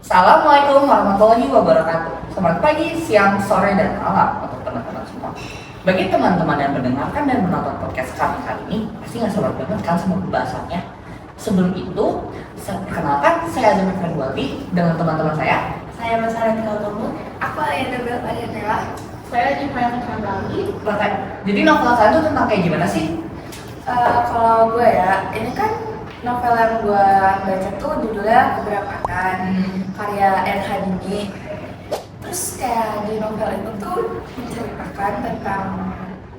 Assalamualaikum warahmatullahi wabarakatuh. Selamat pagi, siang, sore, dan malam untuk teman-teman semua. Bagi teman-teman yang mendengarkan dan menonton podcast kami kali ini, pasti nggak sabar banget kan sama pembahasannya. Sebelum itu, perkenalkan saya Azmi Ferdwati dengan teman-teman saya. Saya Masara Tinggaltomu. Aku Ayana Belvarianela. Saya Jumaya Kandali. Jadi novel kalian itu tentang kayak gimana sih? Kalau gue ya, ini kan novel yang gue baca tuh judulnya Keberangkatan, karya N. Hadini. Terus kayak di novel itu tuh menceritakan tentang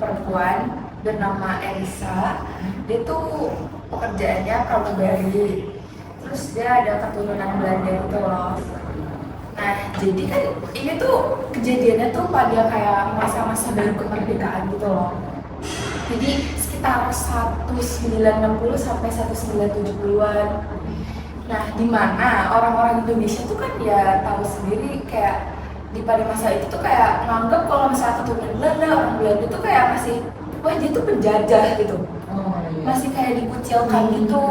perempuan bernama Elisa. Dia tuh pekerjaannya pramugari. Terus dia ada keturunan Belanda gitu loh. Nah, jadi kan ini tuh kejadiannya tuh pada kayak masa-masa baru kemerdekaan gitu loh. Jadi sekitar 1960 sampai 1970-an. Nah, di mana orang-orang Indonesia tuh kan ya tahu sendiri kayak di pada masa itu tuh kayak nganggap kalau misalnya keturunan Belanda, orang Belanda tuh kayak masih wah dia tuh penjajah gitu. Masih kayak dikucilkan gitu.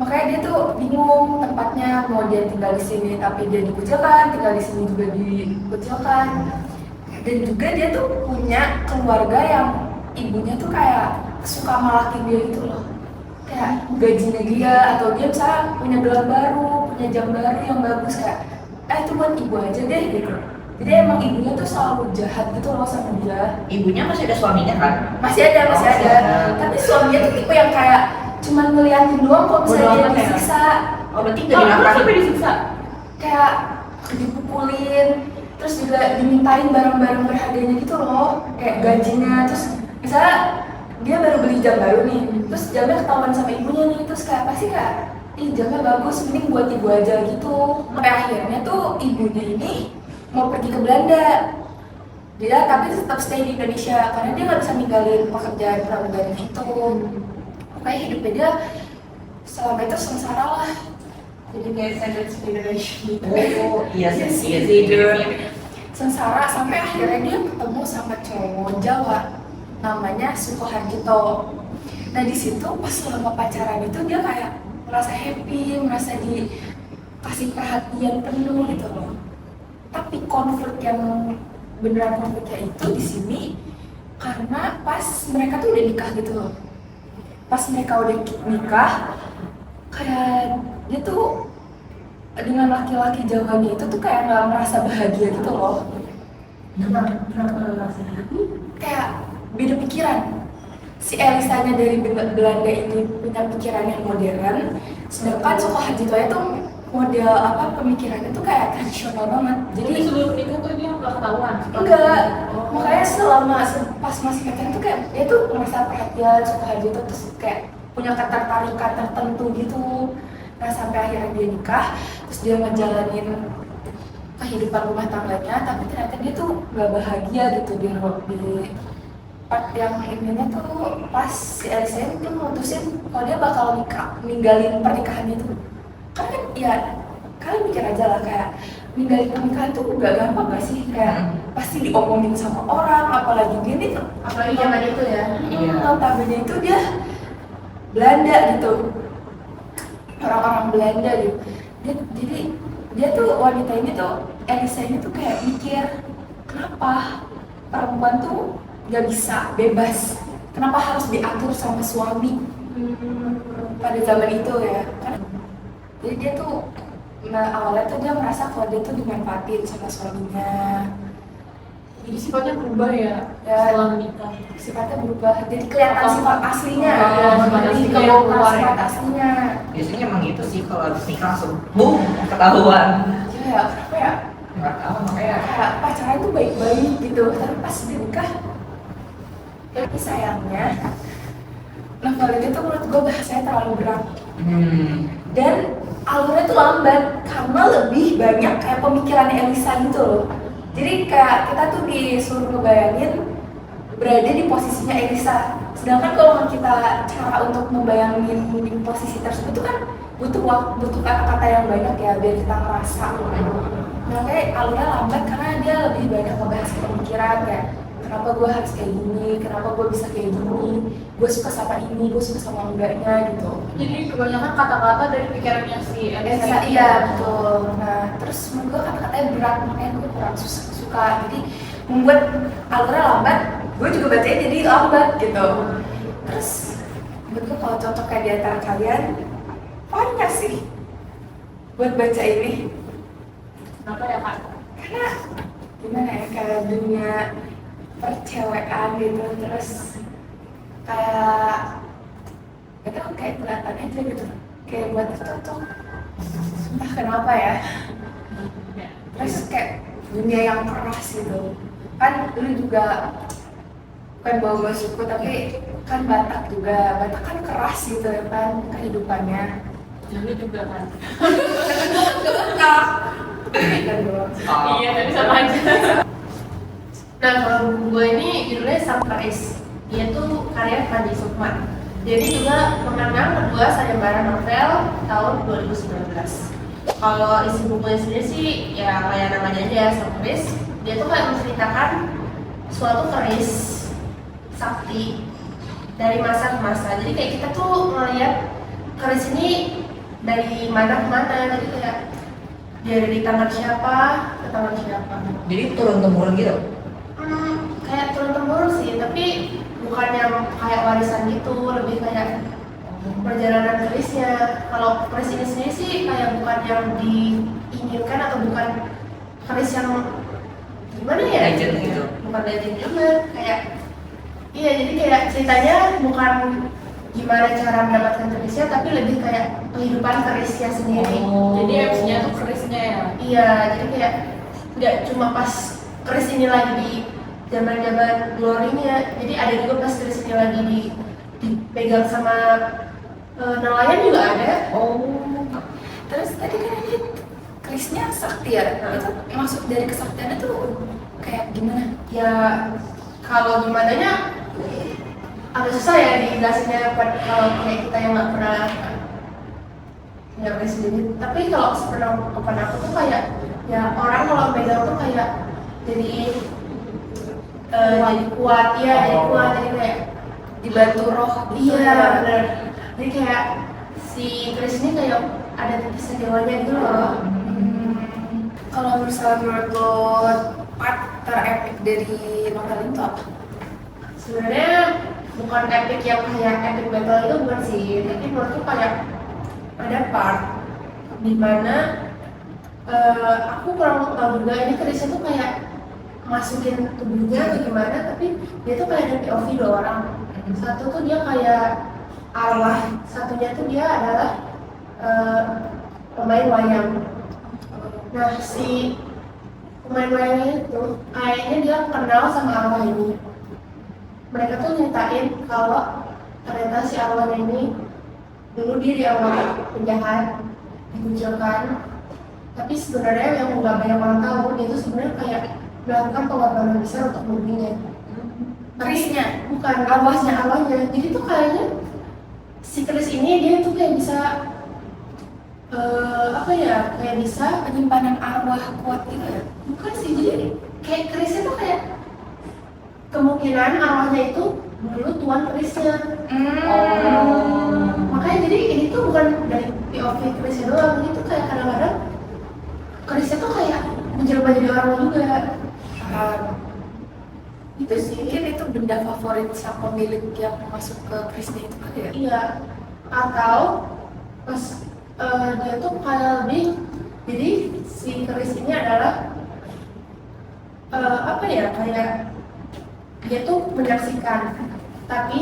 Makanya dia tuh bingung tempatnya, mau dia tinggal di sini tapi dia dikucilkan, tinggal di sini juga dikucilkan. Dan juga dia tuh punya keluarga yang ibunya tuh kayak suka malakin dia gitu loh. Kayak gajinya dia atau dia misalnya punya gelang baru, punya jam baru yang bagus kayak itu buat ibu aja deh gitu. Jadi emang ibunya tuh selalu jahat gitu loh sama dia. Ibunya masih ada suaminya kan? Masih ada. Tapi suaminya tuh tipe yang kayak cuman ngeliatin doang kok misalnya dia disiksa. Oh, berarti nggak dinafkahi? Sampai disiksa? Kayak dipukulin, terus juga dimintain barang-barang berharganya gitu loh, kayak gajinya. Terus misalnya dia baru beli jam baru nih, terus jamnya ketahuan sama ibunya nih, terus kayak pasti kayak ih jamnya bagus, mending buat ibu aja gitu. Sampai akhirnya tuh ibunya ini mau pergi ke Belanda. Dia tapi tetap stay di Indonesia karena dia nggak bisa ninggalin pekerjaan pramugari itu. Pokoknya hidupnya dia selama itu sengsara lah. Jadi kayak standar Indonesia gitu. Oh, iya sih. Sengsara sampai akhirnya dia ketemu sama cowok Jawa namanya Sukoharjito. Nah di situ pas selama pacaran itu dia kayak merasa happy, merasa dikasih perhatian penuh gitu loh. Tapi konflik yang beneran konfliknya itu di sini karena pas mereka tuh udah nikah gitu loh. Pas mereka udah nikah, kayak dia tuh dengan laki-laki Jawanya itu tuh kayak nggak merasa bahagia gitu loh. Kenapa rasanya? Kayak beda pikiran. Si Elisanya dari Belanda ini punya pikiran yang modern, sedangkan Sukoharjito itu model pemikirannya tuh kayak tradisional banget. Jadi sebelum nikah tuh dia nggak ketahuan? enggak. Makanya selama pas masih pacaran tuh kayak dia tuh merasa perhatian Sukoharjito, terus kayak punya ketertarikan tertentu gitu. Nah sampai akhirnya dia nikah, terus dia ngejalanin kehidupan rumah tangganya, tapi ternyata dia tuh nggak bahagia gitu di part yang intinya tuh pas si Elisa itu mutusin kalau dia bakal ninggalin pernikahan itu. Karena kan ya kalian mikir aja lah kayak ninggalin pernikahan tuh gak gampang gak sih, kayak pasti diomongin sama orang, apalagi dia nih Apalagi zaman itu ya. notabene itu dia Belanda gitu, orang-orang Belanda gitu. Jadi dia tuh wanita ini tuh Elisa ini tuh kayak mikir kenapa perempuan tuh gak bisa bebas, kenapa harus diatur sama suami pada zaman itu ya. Karena jadi dia tuh awalnya tuh dia merasa kalau dia tuh dimanfaatin sama suaminya. Jadi sifatnya berubah ya, Ya. setelah menikah. Sifatnya berubah, jadi kelihatan sifat aslinya. Sifat Jadi aslinya kebongkar keluar ya. sifat aslinya. Biasanya emang gitu sih, kalau habis nikah langsung boom, ketahuan. Ya kenapa ya? Nggak tahu, makanya Kayak pacaran tuh baik-baik gitu, tapi pas nikah tapi sayangnya novel ini tuh menurut gue bahasanya terlalu berat dan alurnya tuh lambat karena lebih banyak kayak pemikiran Elisa gitu loh. Jadi kayak kita tuh disuruh ngebayangin berada di posisinya Elisa, sedangkan kalau kita cara untuk membayangin di posisi tersebut tuh kan butuh kata-kata yang banyak ya biar kita ngerasa. Nah kayak alurnya lambat karena dia lebih banyak ngebahas pemikiran kayak kenapa gue harus kayak gini, kenapa gue bisa kayak gini, gue suka sama ini, gue suka sama enggaknya gitu. Jadi kebanyakan kata-kata dari pikirannya si Elisa. Iya betul. Nah berat, makanya gue kurang suka. Jadi membuat alurnya lambat, gue juga bacanya jadi lambat gitu. Terus menurut gue kalau cocoknya di antara kalian, banyak sih buat baca ini. Kenapa ya kak? Karena gimana ya, kayak dunia percewekan gitu, terus kayak itu kayak kelihatan aja gitu, kayak buat cocok. Entah kenapa ya. Terus kayak dunia yang keras gitu. Kan dulu juga bukan bawa suku tapi kan Batak juga. Batak kan keras gitu ya kan kehidupannya. Jadi juga kan. Batak. Kan doang. Iya, tapi sama aja. Nah, kalau buku gue ini judulnya Sang Keris. Dia tuh karya Fandi Sukman. Jadi juga pemenang kedua sayembara novel tahun 2019. Kalau isi bukunya sendiri sih ya kayak namanya aja, Sang Keris. Dia tuh kayak menceritakan suatu keris sakti dari masa ke masa. Jadi kayak kita tuh ngeliat keris ini dari mana ke mana. Jadi kayak dia dari tangan siapa ke tangan siapa. Jadi turun temurun gitu. Kayak turun temurun sih, tapi bukan yang kayak warisan gitu, lebih kayak perjalanan kerisnya. Kalau keris ini sendiri sih kayak bukan yang diinginkan atau bukan keris yang gimana ya? Legend gitu. Bukan legend juga, kayak iya, jadi kayak ceritanya bukan gimana cara mendapatkan kerisnya, tapi lebih kayak kehidupan kerisnya sendiri. Jadi MC-nya tuh kerisnya ya. Iya, jadi kayak nggak cuma pas keris ini lagi di zaman-zaman glorinya, jadi ada juga pas keris ini lagi dipegang sama nelayan juga ada. Terus tadi kan ini kerisnya sakti ya, itu maksud dari kesaktiannya tuh kayak gimana? Ya kalau gimana nya agak susah ya dijelasinnya kalau kayak kita yang nggak pernah punya keris sendiri. Tapi kalau sepernah aku tuh kayak ya orang kalau pegang tuh kayak jadi kuat ya, jadi kuat, jadi kayak dibantu roh gitu. Iya benar. Jadi kayak si keris ini kayak ada titisnya dewanya gitu loh. Kalau menurut lo part terepik dari novel itu apa? Sebenarnya bukan epic yang kayak epic battle itu bukan sih, tapi menurutku kayak ada part dimana aku kurang tahu juga ini kerisnya tuh kayak masukin tubuhnya atau gimana, tapi dia tuh kayak ada POV dua orang. Satu tuh dia kayak arwah, satunya tuh dia adalah pemain wayang. Nah si pemain wayangnya itu kayaknya dia kenal sama arwah ini. Mereka tuh nyeritain kalau ternyata si arwahnya ini dulu dia dianggap penjahat, dikucilkan, tapi sebenarnya yang nggak banyak orang tahu dia itu sebenarnya kayak melakukan pengorbanan besar untuk mimpinya. Kerisnya bukan arwahnya. Jadi tuh kayaknya si keris ini dia tuh kayak bisa kayak bisa penyimpanan arwah kuat gitu ya. Bukan sih, jadi kayak kerisnya tuh kayak kemungkinan arwahnya itu dulu tuan kerisnya. Makanya jadi ini tuh bukan dari POV kerisnya doang, itu kayak kadang-kadang kerisnya tuh kayak menjelma jadi orang juga. Itu sih, mungkin itu benda favorit sang pemilik yang masuk ke kerisnya itu kali ya? Iya, atau pas dia tuh kayak lebih, jadi si keris ini adalah kayak dia tuh menyaksikan, tapi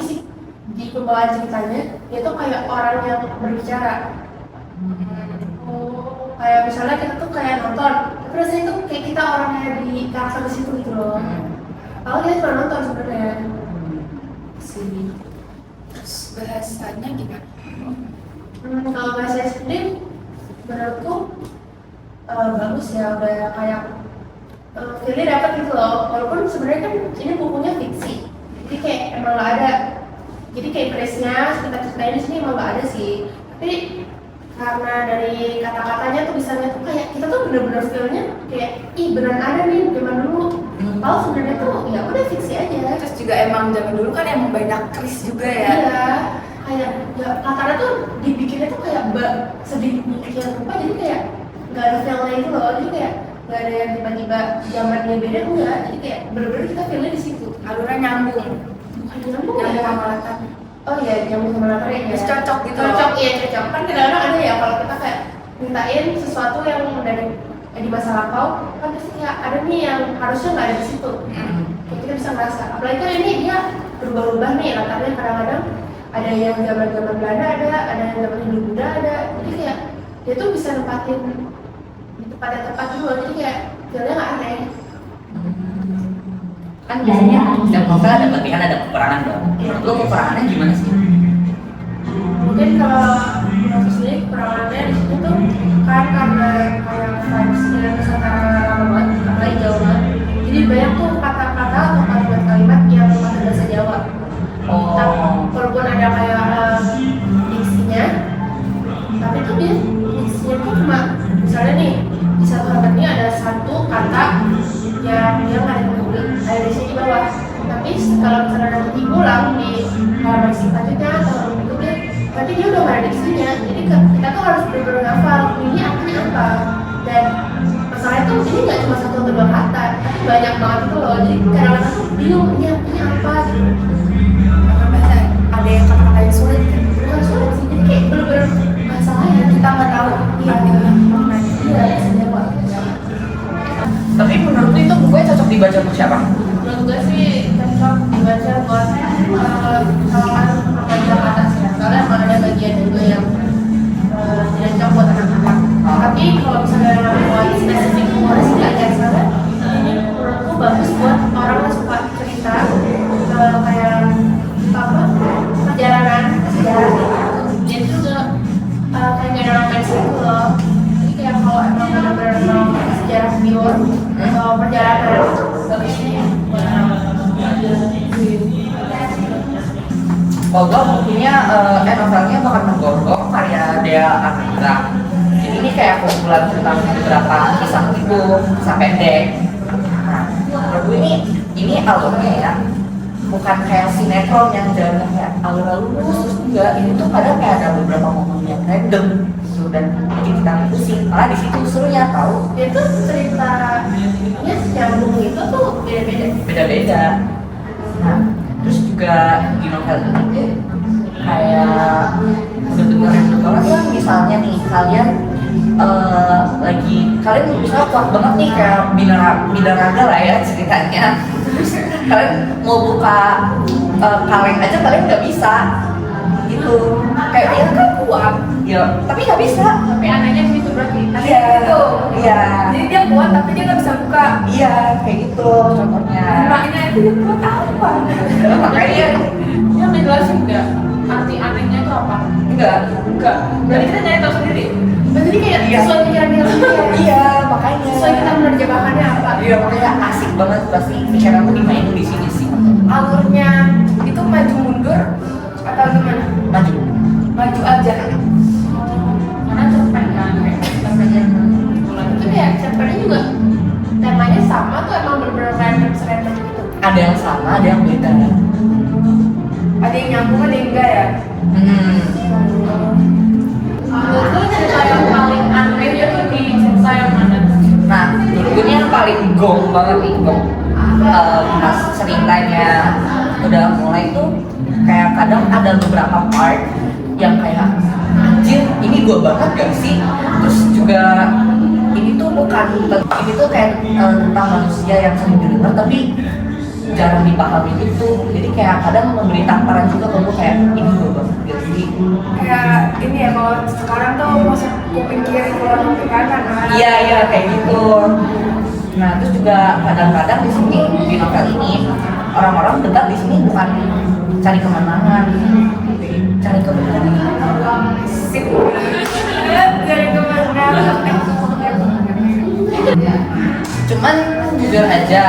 di pembawaan ceritanya dia tuh kayak orang yang berbicara. Kayak misalnya kita tuh kayak nonton, tapi rasanya tuh kayak kita orangnya di karakter di situ gitu loh. Kalau dia cuma nonton sebenarnya. Terus bahasanya gimana? Kalau bahasanya sendiri menurutku bagus ya, udah kayak feelnya dapat gitu loh. Walaupun sebenarnya kan ini bukunya fiksi, jadi kayak emang nggak ada. Jadi kayak kerisnya kita ceritain di sini emang nggak ada sih. Tapi karena dari kata-katanya tuh misalnya tuh kayak kita tuh bener-bener feelnya kayak ih beneran ada nih zaman dulu. Kalau sebenarnya tuh ya udah fiksi aja. Terus juga emang zaman dulu kan emang banyak keris juga ya. Iya. Kayak ya katanya tuh dibikinnya tuh kayak sedikit rupa, jadi kayak nggak ada feelnya itu loh. Jadi kayak nggak ada yang tiba-tiba zamannya beda, enggak. Jadi kayak bener-bener kita feelnya di situ. Alurnya nyambung. Bukan nyambung Nyambung ya. sama latar. Oh iya, nyambung sama latar ya. Terus cocok gitu. Cocok, iya cocok. Kan kadang-kadang ada ya kalau kita kayak mintain sesuatu yang dari di masa lampau, kan pasti kayak ada nih yang harusnya nggak ada di situ. Kayak kita bisa ngerasa. Apalagi kan ini dia berubah-ubah nih latarnya, kadang-kadang ada yang zaman-zaman Belanda ada yang zaman Hindu Buddha ada. Jadi kayak dia tuh bisa nempatin di tempat yang tepat juga. Jadi kayak feelnya nggak aneh. Kan biasanya setiap novel ada kelebihan ada kekurangan dong. Menurut lo kekurangannya gimana sih? Mungkin kalau menurut sendiri kekurangannya di situ tuh kan karena kayak vibes-nya Nusantara lama banget, apalagi Jawa banget. Jadi banyak tuh kata-kata atau kalimat-kalimat yang pakai bahasa Jawa. Walaupun ada kayak diksinya, tapi tuh dia diksinya tuh cuma misalnya nih di satu halaman ini ada satu kata yang dia nggak ada di sini di bawah. Tapi kalau misalnya nanti diulang di halaman selanjutnya atau halaman berikutnya, berarti dia udah nggak ada diksinya. Jadi kita tuh harus benar-benar hafal ini artinya apa. Dan masalahnya tuh ini nggak cuma satu atau dua kata, tapi banyak banget itu loh. Jadi kadang-kadang tuh bingung ini artinya apa gitu. Ada yang kata-kata yang sulit kan? Bukan sulit sih, jadi kayak bener-bener masalahnya Kita nggak tahu. iya maknanya iya bahasa Jawa. Tapi menurut lo itu bukunya cocok dibaca untuk siapa? Menurut gue sih cocok dibaca buat kalangan remaja ke atas ya, karena emang ada bagian juga yang tidak cocok buat anak-anak. Tapi kalau misalnya buat spesifik humoris nggak ada sana, ini menurutku bagus buat orang yang suka cerita kayak apa perjalanan sejarah gitu. Jadi juga kayak gak ada romance gitu loh. Jadi kayak kalau emang benar-benar mau sejarah pure atau perjalanan bagusnya buat Kalau gue bukunya, novelnya bakal menggonggong karya Dea Arnindra. Jadi ini kayak kumpulan tentang beberapa kisah gitu, kisah pendek. Nah, menurut gue ini alurnya ya, bukan kayak sinetron yang jalan kayak alur-alur terus enggak. Ini tuh kadang kayak ada beberapa momen yang random gitu dan bikin kita pusing. Malah di situ serunya tahu. dia tuh ceritanya nyambung itu tuh Beda-beda. Nah, terus juga di novel ini tuh kayak bener-bener random banget lah. Misalnya nih kalian kalian bisa kuat banget nih kayak binaraga lah ya ceritanya. Terus kalian mau buka kaleng aja kalian nggak bisa gitu. Kayak dia kan kuat ya tapi nggak bisa. tapi anehnya gitu berarti Iya, iya, Jadi dia kuat tapi dia nggak bisa buka. iya kayak gitu contohnya. Makanya itu dia kuat apa? Makanya dia ngejelasin nggak arti anehnya itu apa? enggak. Berarti kita nyari tahu sendiri. Berarti kayak Iya. sesuai pikiran kita sendiri. Iya makanya. Sesuai kita menerjemahkannya apa? Iya makanya asik banget pasti pikiran aku dimainin di sini sih. Alurnya itu maju mundur atau gimana? Maju. Maju aja. Karena cerpen kan, kayak cerpen bulan itu kayak cerpennya juga temanya sama tuh emang bener-bener random gitu. Ada yang sama, ada yang beda. Ada yang nyambung, ada yang enggak ya? Menurut gue cerita yang paling aneh itu di cerita yang mana? Nah, ini yang paling gong banget nih gong. Pas ceritanya udah mulai tuh kayak kadang ada beberapa part yang kayak anjir ini gue banget gak sih? Terus juga ini tuh ini tuh kayak tentang manusia yang sering didengar tapi jarang dipahami gitu. Jadi kayak kadang memberi tamparan juga ke gue kayak ini gue banget gak sih? Kayak ini ya, kalau sekarang tuh masuk kuping kiri keluar kuping kanan kan? Iya kayak gitu. Nah terus juga kadang-kadang di sini di novel ini orang-orang debat di sini bukan cari kemenangan, cari kebenaran. Sip. Dari kemenangan. Cuman jujur aja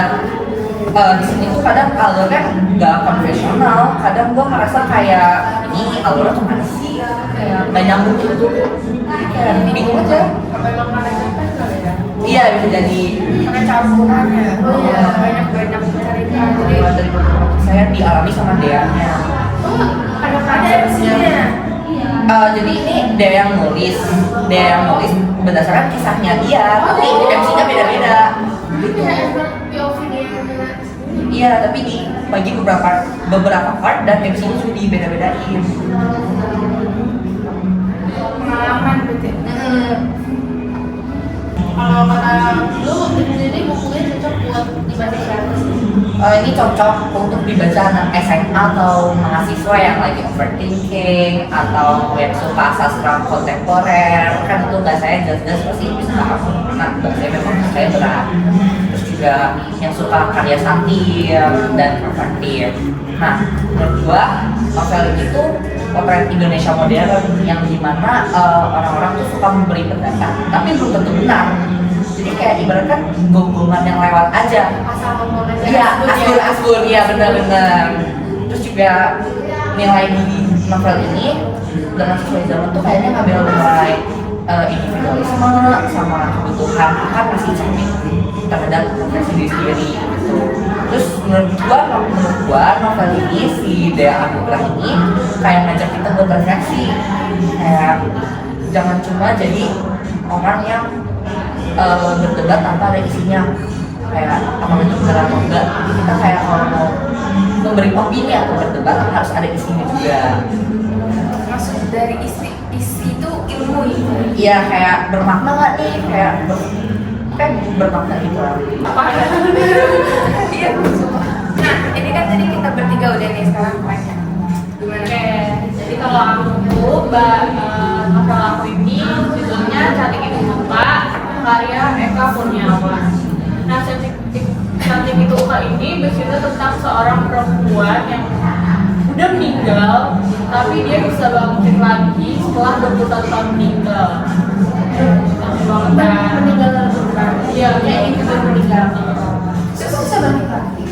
di sini tuh kadang alurnya nggak konvensional. Kadang gue merasa kayak ini alurnya kemana sih? Kayak nggak nyambung gitu. Jadi kayak bingung aja. Apa emang karena cerpen kali ya? Iya bisa jadi. Karena campuran ya. Banyak cerita. Jadi Dari beberapa saya dialami sama Deanya. Oh, ada ada versinya. Jadi ini dia yang nulis berdasarkan kisahnya dia, tapi MC-nya beda-beda. Gitu ya, emang POV dia. Iya, tapi dibagi beberapa part dan MC-nya sudah dibeda-bedain. Pengalaman berarti. Kalau kata lu, jadi bukunya cocok buat dibaca siapa sih? Ini cocok untuk dibaca anak SMA atau mahasiswa yang lagi overthinking atau yang suka sastra kontemporer, kan itu bahasanya jelas-jelas pasti bisa paham. Nah, bahasanya memang saya berat. Terus juga yang suka karya satir dan perspektif. Nah, menurut gua novel ini tuh potret Indonesia modern yang dimana orang-orang tuh suka memberi pendapat, tapi belum tentu benar. Jadi kayak ibaratkan gonggongan yang lewat aja. Asal ngomong aja. Iya, asgur, iya benar-benar. Terus juga nilai di novel ini dengan sesuai zaman tuh kayaknya ngambil nilai individualisme sama kebutuhan akan masih cermin terhadap profesi diri sendiri gitu. Terus menurut gua novel ini si Dea Anugrah ini kayak ngajak kita buat refleksi, kayak jangan cuma jadi orang yang berdebat tanpa ada isinya, kayak apakah itu benar atau enggak. Kita kayak kalau mau memberi opini atau berdebat harus ada isinya juga. Maksud dari isi itu ilmu itu. Iya, kayak bermakna nggak nih, kayak bermakna gitu. Iya, sumpah. Nah, ini kan tadi kita bertiga udah nih, sekarang banyak. Gimana? Oke, jadi kalau aku, novel aku ini judulnya Cantik Itu Muka, karya Eka Kurniawan. Nah, Cantik Itu Muka ini bercerita tentang seorang perempuan yang udah meninggal, tapi dia bisa bangkit lagi setelah 21 tahun meninggal. Meninggal kan? Iya, kayak itu meninggal. Terus bisa balik lagi.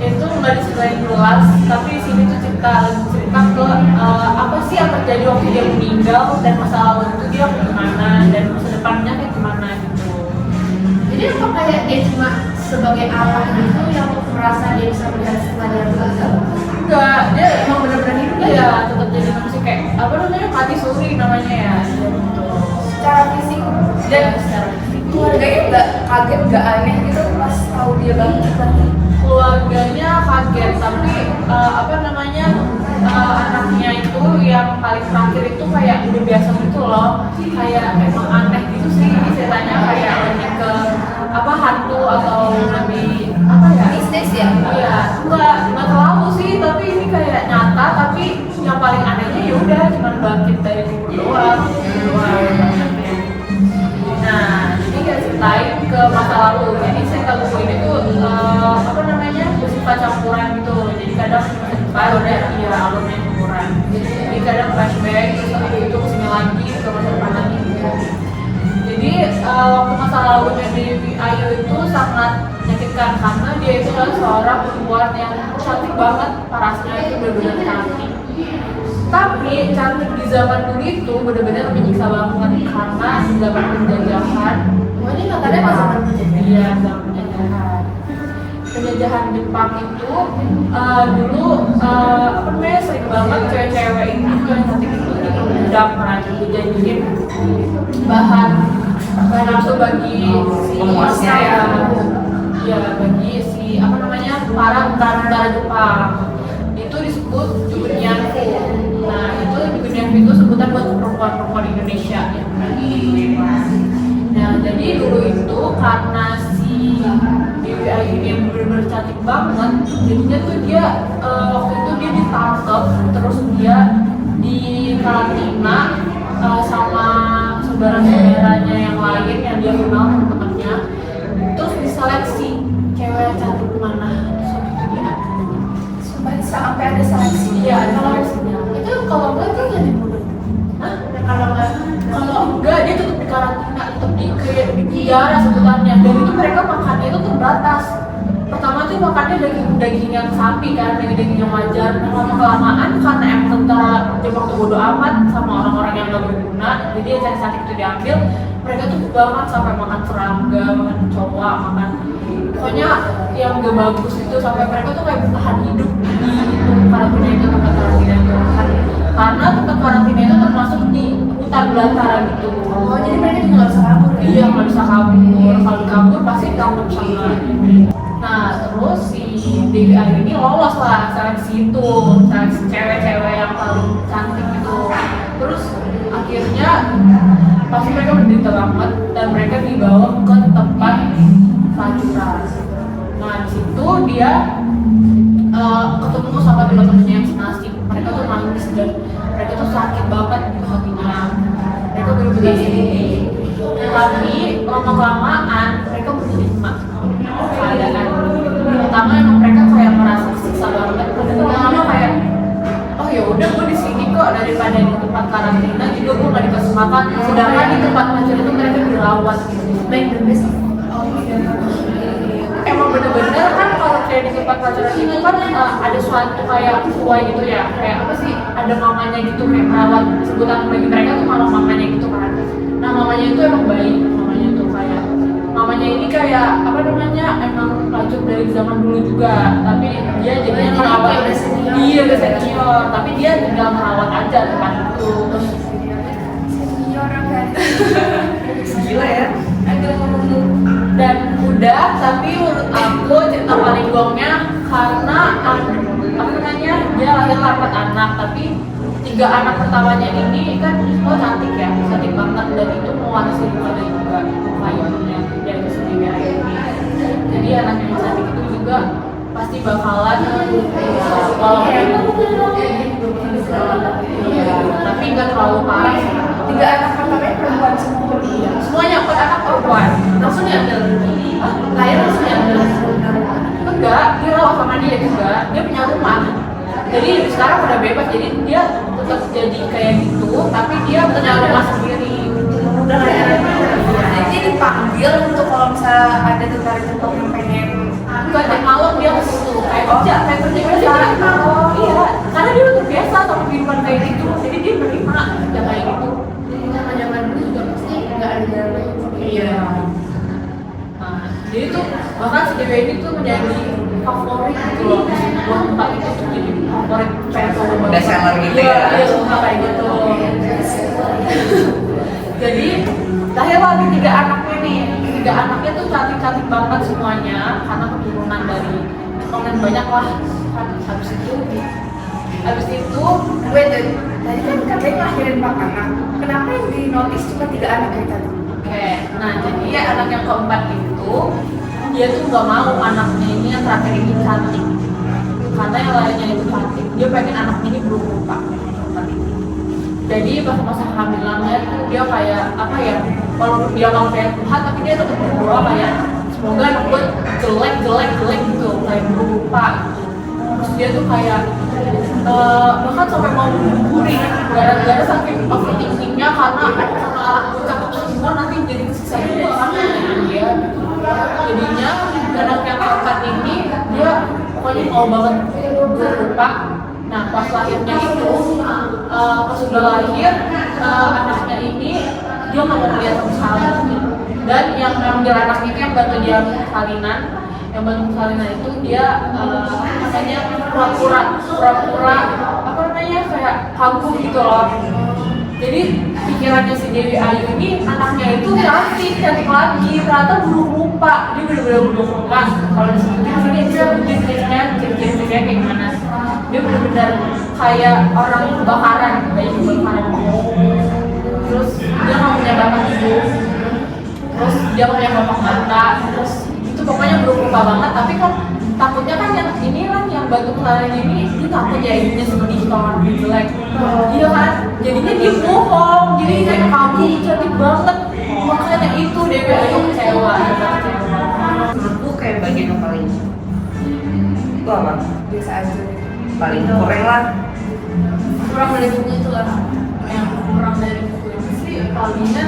Itu nggak disebutkan jelas, tapi di sini tuh cerita ke apa sih yang terjadi waktu dia meninggal dan masa lalu itu dia kemana dan masa depannya kayak gimana gitu. Jadi apa kayak dia cuma sebagai Allah gitu yang merasa dia bisa melihat setelah dia meninggal? Enggak, dia emang benar-benar hidup ya, tetap jadi manusia kayak apa namanya, mati suri namanya ya. Gitu. Secara fisik Dan secara fisik keluarganya nggak kaget, nggak aneh gitu pas tahu dia bangkit lagi. keluarganya kaget, tapi apa namanya, anaknya itu yang paling terakhir itu kayak udah biasa gitu loh, kayak emang aneh gitu sih ceritanya, kayak lebih ke apa hantu atau lebih apa ya, Mistis ya? iya nggak terlalu sih, tapi ini kayak nyata, tapi yang paling anehnya ya udah cuma bangkit dari kubur doang. Nah, jadi kita ceritain ke masa lalu. Jadi cerita buku ini tuh apa namanya, bersifat campuran gitu. Jadi kadang baru ada alurnya campuran. Jadi kadang flashback, terus habis itu kesini lagi, ke masa depan lagi gitu. Jadi waktu masa lalunya Dewi Ayu itu sangat menyakitkan karena dia itu adalah seorang perempuan yang cantik banget, parasnya itu benar-benar cantik. Tapi cantik di zaman dulu itu benar-benar menyiksa banget karena di zaman penjajahan. Ini katanya pas zaman penjajahan. Iya, zaman penjajahan. Penjajahan Jepang itu dulu apa namanya, sering banget cewek-cewek itu yang cantik itu diundang, pernah dijadiin bahan nafsu bagi si pemuasnya ya. Ya, bagi si apa namanya, para tentara Jepang. Itu disebut Jugunianfu. Nah, itu Jugunianfu itu sebutan buat perempuan-perempuan Indonesia yang nah, jadi dulu itu karena si Dewi Ayu yang benar-benar cantik banget, jadinya tuh dia waktu itu dia ditangkap, terus dia di karantina sama saudara-saudaranya yang lain yang dia kenal, teman-temannya, terus diseleksi cewek cantik mana, terus itu dia. Sampai ada seleksi. Iya, ada seleksinya. Itu kalau enggak tuh jadi bunuh. Hah? Kalau enggak dia tetap di karantina, tetap di penjara sebutannya. Dan itu mereka makannya itu terbatas. Pertama tuh makannya daging yang sapi kan, daging yang wajar. Lama kelamaan karena emang tentara Jepang tuh bodo amat sama orang-orang yang gak berguna, jadi yang cantik itu diambil. Mereka tuh banget sampai makan serangga, makan kecoa, makan pokoknya yang gak bagus itu, sampai mereka tuh kayak bertahan hidup di karantina itu, tempat karantina itu karena tempat karantina itu termasuk di hutan belantara gitu. Oh, jadi mereka juga nggak bisa kabur ya? Iya, nggak bisa kabur. Kalau kabur JWI ini lolos lah seleksi itu, seleksi cewek-cewek yang paling cantik gitu. Terus akhirnya pasti mereka menderita banget dan mereka dibawa ke tempat pelacuran. Nah di situ dia ketemu sama teman-temannya yang senasib. Mereka tuh nangis dan mereka tuh sakit banget gitu hatinya. Mereka benar-benar sedih. Tapi lama-kelamaan mereka menerima keadaan. Pertama emang mereka kayak merasa siksa banget. Lama-lama kayak, oh ya udah gue di sini kok, daripada di tempat karantina juga gue nggak dikasih makan. Sedangkan di tempat pelacuran itu mereka dirawat gitu. Make the best of emang bener-bener kan kalau kayak di tempat pelacuran itu kan ada suatu kayak kuai gitu ya, kayak apa sih, ada mamanya gitu, kayak perawat, sebutan bagi mereka tuh kalau mamanya gitu kan. Nah mamanya itu emang baik, mamanya tuh kayak mamanya ini kayak apa namanya, emang pelacur dari zaman dulu juga, tapi dia jadinya merawat. Iya udah senior, tapi dia tinggal merawat aja tempat itu. Senior kan. Gila ya. Dan udah, tapi menurut aku cerita paling gongnya karena apa namanya, dia lahir 8 anak, tapi 3 anak pertamanya ini kan cantik ya, cantik banget, dan itu mewarisi rumahnya juga, kayunya dia itu sendiri ini. Jadi anak yang cantik itu juga pasti bakalan tapi nggak terlalu parah. 3 anak pertamanya perempuan semua. Semuanya 4 anak perempuan langsung diambil, lahir langsung diambil. Enggak, dirawat sama dia juga, dia punya rumah. Jadi sekarang udah bebas, jadi dia tetap jadi kayak gitu, tapi dia punya rumah sendiri. Udah kayak jadi dipanggil untuk kalau misalnya ada tentara-tentara yang pengen Bukan tiap malam dia ke situ, kayak kerja biasa. Iya, karena dia udah terbiasa sama kehidupan kayak gitu, jadi dia menerima yang kayak gitu. Zaman dulu juga pasti nggak ada jalan. Iya. Nah, jadi tuh bahkan si Dewi ini tuh menjadi favorit gitu loh. Buat tempat itu tuh jadi favorit fans sama Best seller gitu ya. Iya, suka kayak gitu. Jadi lahir lagi 3 anaknya nih. 3 anaknya tuh cantik-cantik banget semuanya karena keturunan dari keturunan banyak lah. Habis itu wait, tadi kan katanya lahirin 4 anak. Kenapa yang di notice cuma 3 anak yang tadi? oke, nah jadi ya anak yang keempat itu dia tuh nggak mau anaknya ini yang terakhir ini cantik, karena yang lainnya itu cantik. Dia pengen anaknya ini berupa keempat itu. Jadi pas masa kehamilannya tuh dia kayak apa ya, walaupun dia mau kayak Tuhan tapi dia tetap berdoa kayak semoga anak gue jelek gitu, kayak berupa gitu. Terus dia tuh kayak bahkan sampai mau bunuh gara-gara saking overthinkingnya karena cakep semua nanti jadi kesiksa juga kan dia. Jadinya anak yang keempat ini dia pokoknya mau banget berupa. Nah pas lahirnya itu pas sudah lahir anaknya ini dia nggak mau lihat sama sekali, dan yang mengambil anaknya itu yang bantu dia salinan, itu dia namanya pura-pura apa namanya, kayak kagum gitu loh. Jadi pikirannya si Dewi Ayu ini anaknya itu cantik lagi, ternyata buruk rupa. Dia bener-bener buruk rupa. Kalau disebutin sini dia ciri-cirinya kayak gimana? Dia bener-bener kayak orang kebakaran, terus dia nggak punya bapak ibu, terus dia punya bapak mata, terus itu pokoknya berupa banget. Tapi kan takutnya kan yang ini kan yang batu kelarin ini dia takut ya ibunya sedih kalau anaknya jelek. Iya kan, jadinya dia bohong, jadi kayak kamu cantik banget. Makanya itu Dewi Ayu kecewa. Menurutku kayak bagian yang paling itu apa? Biasa aja. Paling kurang lah. Kurang dari buku itu lah, yang kurang dari buku itu sih palingnya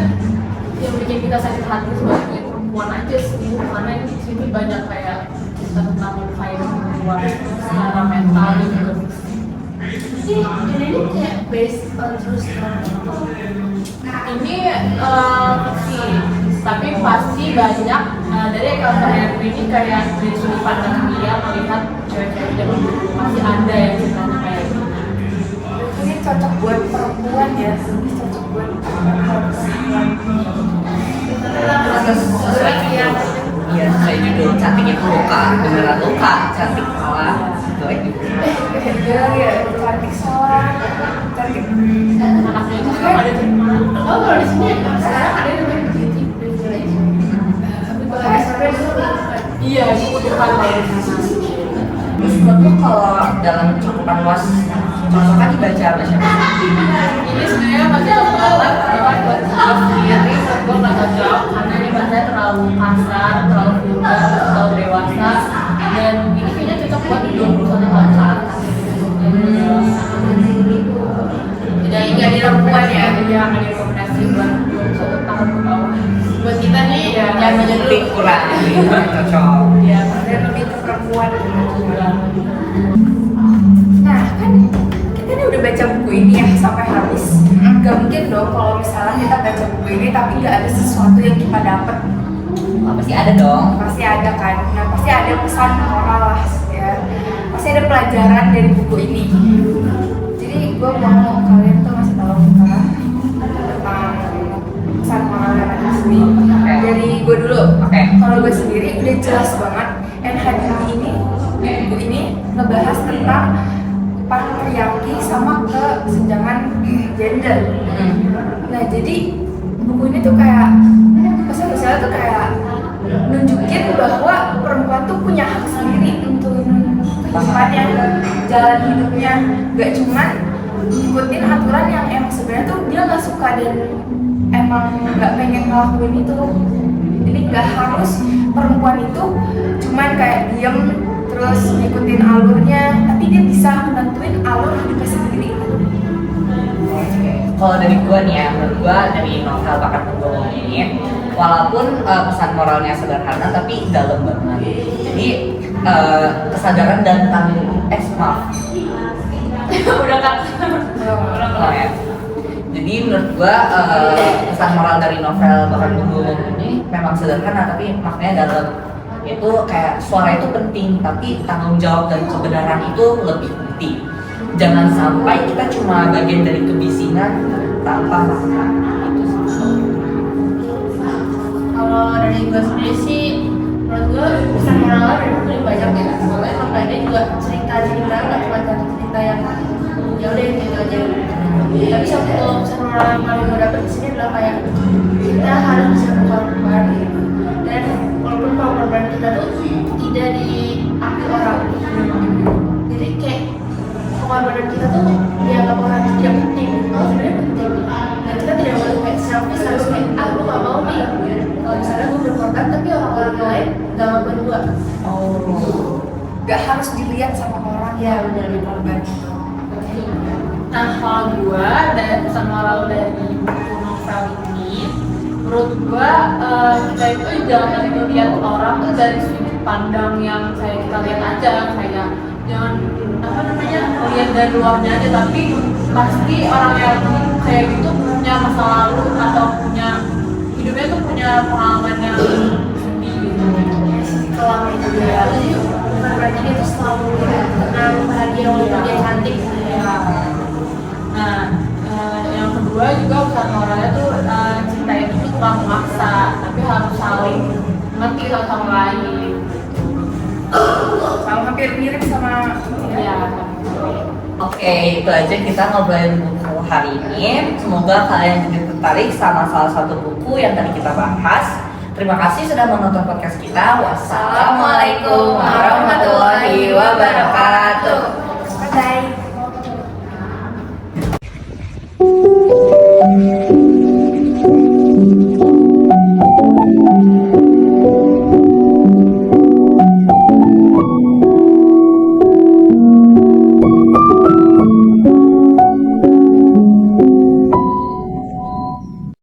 yang bikin kita sakit hati sebagai perempuan aja sih, karena ini di sini banyak kayak kita tentang kayak perempuan secara mental gitu. Jadi ini kayak based on true story. Ini fiksi, tapi pasti banyak dari karakter ini kayak dari sudut pandang dia melihat cewek-cewek zaman dulu masih ada yang ceritanya kayak gitu. Ini cocok buat perempuan ya, ini cocok buat perempuan. Iya, saya judul cantik itu luka, beneran luka, cantik salah, jelek gitu. Ya, cantik salah, cantik. Anaknya itu kan ada di mana? Oh, kalau di sini sekarang ada yang namanya beauty privilege. Tapi kalau di sana itu iya, itu bukan dari Terus menurut lo kalau dalam cakupan luas cocoknya dibaca ini sebenarnya masih banget buat gue sendiri, gue nggak cocok karena ini bahasanya terlalu kasar, terlalu vulgar, terlalu dewasa, dan ini kayaknya cocok buat 21 tahun ke atas. Jadi nggak dirempuan ya, jadi akan direkomendasi buat 21 tahun ke bawah. Buat kita nih ya jangan aja dulu kurang cocok. Ya, dan lebih ke perempuan. Nah, kan kita ini udah baca buku ini ya sampai habis. Gak mungkin dong kalau misalnya kita baca buku ini tapi gak ada sesuatu yang kita dapat. Pasti ada dong. Pasti ada kan. Nah, pasti ada pesan moral lah ya. Pasti ada pelajaran dari buku ini. Jadi gue mau kalian tuh masih tahu tentang pesan moral yang ada di sini. Dari gue dulu. Kalau gue sendiri udah jelas banget NHBI ini buku ini ngebahas tentang patriarki sama kesenjangan gender. Nah jadi buku ini tuh kayak pesan-pesannya tuh kayak nunjukin bahwa perempuan tuh punya hak sendiri untuk kehidupannya, jalan hidupnya, gak cuman ngikutin aturan yang emang sebenarnya tuh dia nggak suka dan emang nggak pengen ngelakuin itu. Jadi nggak harus perempuan itu cuman kayak diem terus ngikutin alurnya, tapi dia bisa menentuin alur hidupnya sendiri. Kalau dari gue nih ya, menurut gue dari novel Bakat Pembohong ini, walaupun pesan moralnya sederhana tapi dalam banget. Jadi kesadaran dan tanggung maaf. udah kan Oh, ya. Jadi menurut gue pesan moral dari novel Bakat Pembohong ini memang sederhana tapi maknanya dalam. Itu kayak suara itu penting tapi tanggung jawab dan kebenaran itu lebih penting. Jangan sampai kita cuma bagian dari kebisingan tanpa makna. kalau dari gue sendiri sih menurut gue pesan moralnya dari buku ini banyak ya, soalnya emang ada juga cerita-cerita nggak cuma satu cerita yang ya udah gitu aja. Tapi satu pesan moral yang paling gue dapet di sini adalah kayak kita harus bisa berkorban dan walaupun pengorbanan kita tuh tidak diakui orang. Jadi kayak pengorbanan kita tuh dianggap orang tidak penting, kalau sebenarnya penting. Dan kita tidak boleh kayak selfish harus kayak aku gak mau nih. Kalau misalnya gue berkorban tapi orang-orang lain gak ngakuin gue. Gak harus dilihat sama orang. Ya benar berkorban. Nah kalau gue dari pesan moral dari buku novel ini, menurut gue kita itu jangan melihat orang tuh dari sudut pandang yang kayak kita lihat aja, kayak jangan lihat dari luarnya aja, tapi pasti orang yang kayak gitu punya masa lalu atau punya hidupnya tuh punya pengalaman yang sedih gitu. Kelam itu ya, jadi bukan berarti dia tuh selalu tenang, bahagia walaupun dia cantik ya. Nah yang kedua juga pesan moralnya tuh cinta itu tuh bukan memaksa, tapi harus saling mengerti satu sama lain. Sama hampir mirip sama Ya. Oke, itu aja kita ngobrolin buku hari ini. Semoga kalian juga tertarik sama salah satu buku yang tadi kita bahas. Terima kasih sudah menonton podcast kita. Wassalamualaikum warahmatullahi wabarakatuh.